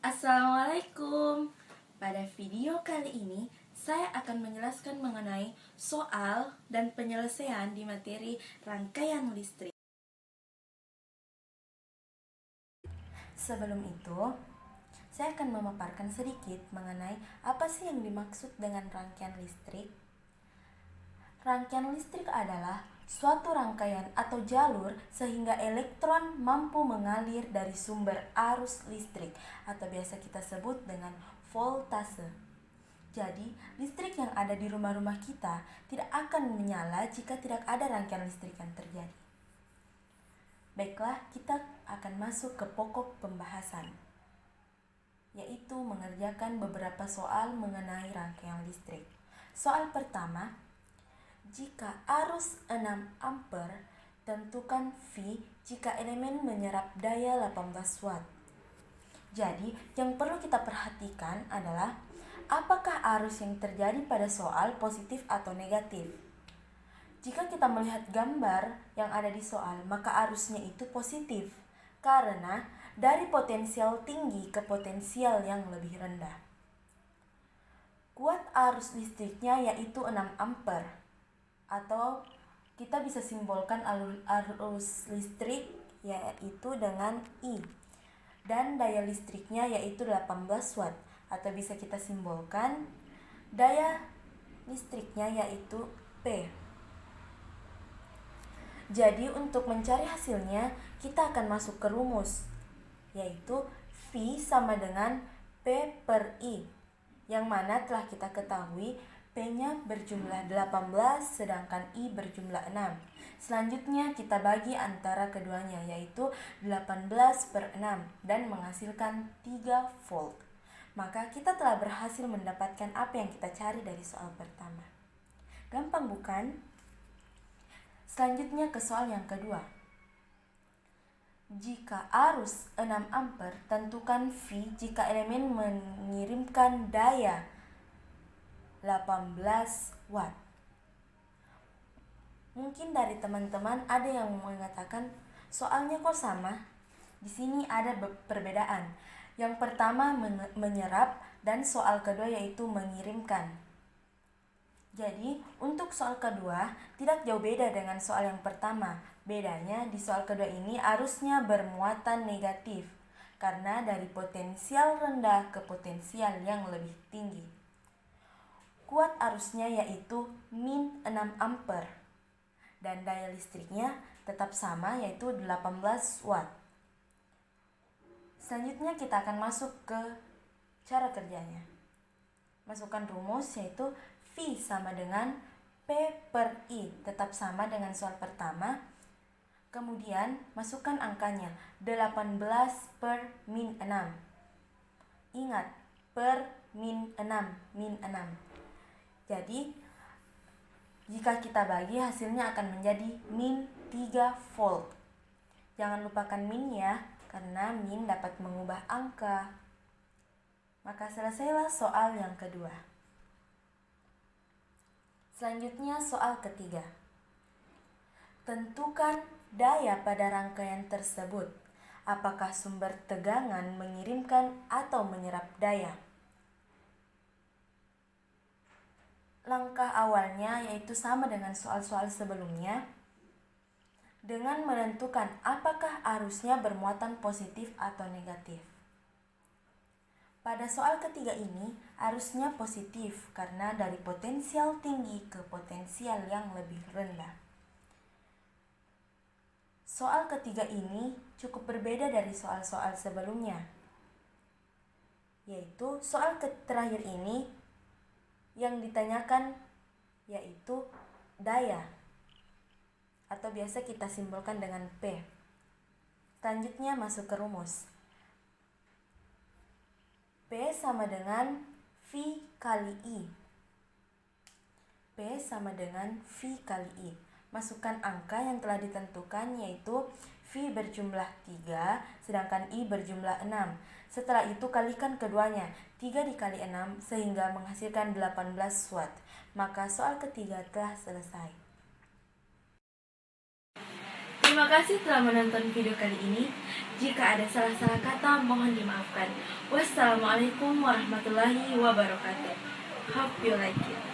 Assalamualaikum. Pada video kali ini, saya akan menjelaskan mengenai soal dan penyelesaian di materi rangkaian listrik. Sebelum itu, saya akan memaparkan sedikit mengenai apa sih yang dimaksud dengan rangkaian listrik. Rangkaian listrik adalah suatu rangkaian atau jalur sehingga elektron mampu mengalir dari sumber arus listrik atau biasa kita sebut dengan voltase. Jadi, listrik yang ada di rumah-rumah kita tidak akan menyala jika tidak ada rangkaian listrik yang terjadi. Baiklah, kita akan masuk ke pokok pembahasan, yaitu mengerjakan beberapa soal mengenai rangkaian listrik. Soal pertama, jika arus 6 ampere, tentukan V jika elemen menyerap daya 18 watt. Jadi, yang perlu kita perhatikan adalah apakah arus yang terjadi pada soal positif atau negatif. Jika kita melihat gambar yang ada di soal, maka arusnya itu positif karena dari potensial tinggi ke potensial yang lebih rendah. Kuat arus listriknya yaitu 6 ampere, atau kita bisa simbolkan arus listrik yaitu dengan I, dan daya listriknya yaitu 18 watt, atau bisa kita simbolkan daya listriknya yaitu P. Jadi untuk mencari hasilnya kita akan masuk ke rumus, yaitu V sama dengan P per I, yang mana telah kita ketahui P-nya berjumlah 18 sedangkan I berjumlah 6. Selanjutnya kita bagi antara keduanya, yaitu 18 per 6 dan menghasilkan 3 volt. Maka kita telah berhasil mendapatkan apa yang kita cari dari soal pertama. Gampang bukan? Selanjutnya ke soal yang kedua. Jika arus 6 ampere, tentukan V jika elemen mengirimkan daya 18 watt. Mungkin dari teman-teman ada yang mengatakan soalnya kok sama? Di sini ada perbedaan. Yang pertama menyerap dan soal kedua yaitu mengirimkan. Jadi, untuk soal kedua tidak jauh beda dengan soal yang pertama. Bedanya di soal kedua ini arusnya bermuatan negatif karena dari potensial rendah ke potensial yang lebih tinggi. Kuat arusnya yaitu min 6 ampere dan daya listriknya tetap sama yaitu 18 watt. Selanjutnya kita akan masuk ke cara kerjanya. Masukkan rumus yaitu V sama dengan P per I, tetap sama dengan soal pertama. Kemudian masukkan angkanya 18 per min 6. Ingat, per min 6, min 6. Jadi, jika kita bagi hasilnya akan menjadi min 3 volt. Jangan lupakan min ya, karena min dapat mengubah angka. Maka selesailah soal yang kedua. Selanjutnya soal ketiga. Tentukan daya pada rangkaian tersebut. Apakah sumber tegangan mengirimkan atau menyerap daya? Langkah awalnya yaitu sama dengan soal-soal sebelumnya, dengan menentukan apakah arusnya bermuatan positif atau negatif. Pada soal ketiga ini, arusnya positif karena dari potensial tinggi ke potensial yang lebih rendah. Soal ketiga ini cukup berbeda dari soal-soal sebelumnya, yaitu soal terakhir ini yang ditanyakan yaitu daya, atau biasa kita simbolkan dengan P. Selanjutnya masuk ke rumus. P sama dengan V kali I. P sama dengan V kali I. Masukkan angka yang telah ditentukan yaitu V berjumlah 3 sedangkan I berjumlah 6. Setelah itu kalikan keduanya, 3 dikali 6 sehingga menghasilkan 18 watt. Maka soal ketiga telah selesai. Terima kasih telah menonton video kali ini. Jika ada salah-salah kata, mohon dimaafkan. Wassalamualaikum warahmatullahi wabarakatuh. Hope you like it.